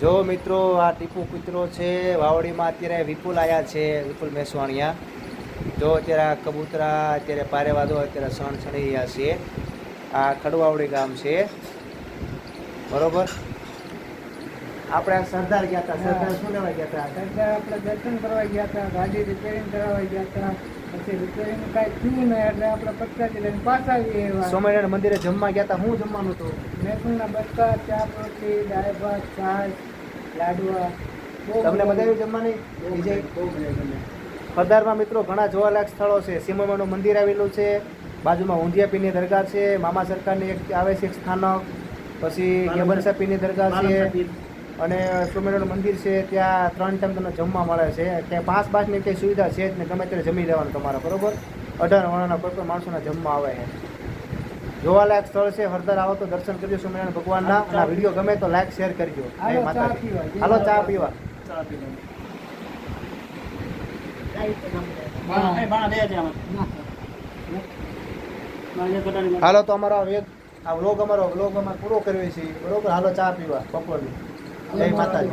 જો મિત્રો આ ટીપુ કૂતરો છે વાવડીમાં અત્યારે વિપુલ આવ્યા છે, વિપુલ મેસવાણિયા. જો અત્યારે આ કબૂતરા અત્યારે પારેવાદો અત્યારે સણ સણી રહ્યા છે. આ ખડવાવડી ગામ છે બરોબર. આપણે આ સરદાર ગયા હતા. સરદાર શું લેવા ગયા હતા? સરદાર આપણે દર્શન કરવા ગયા હતા, ગાડી રિપેરિંગ કરાવવા ગયા હતા. પછી રિપેરિંગ કાંઈ થયું નહીં એટલે આપણે પચકાજી લઈને પાછા આવીએ. સ્વામિનારાયણ મંદિરે જમવા ગયા હતા. શું જમવાનું હતું? મેથુનના બચકા, ચા, રોટલી, દાળ ભાત, છાશ, લાડવા. તમને મજા આવી જમવાની? વિજય સરદારમાં મિત્રો ઘણા જોવાલાયક સ્થળો છે. સીમામાનું મંદિર આવેલું છે, બાજુમાં ઊંધિયા પીરની દરગાહ છે, મામા સરકારની એક આવે છે એક સ્થાનક, પછી ગેબનસા પીરની દરગાહ છે અને સ્વામિનારાયણ મંદિર છે. ત્યાં 3 ટાઈમ તમને જમવા મળે છે. ત્યાં પાસ બાસની કંઈ સુવિધા છે જ ને, ગમે ત્યારે જમી લેવાનું તમારે બરોબર. 18 વર્ષના કોઈ પણ માણસોના જમવા આવે છે. જોવાલાયક સ્થળ છે. હરદર આવો તો દર્શન કરજો સ્વામિનારાયણ ભગવાનના. અને વિડીયો ગમે તો લાઈક શેર કરજો. જય માતાજી. હાલો ચા પીવા. હાલો તો અમારો આ વ્લોગ અમારો પૂરો કર્યો છે બરોબર. હાલો ચા પીવા બપોરની. જય માતાજી.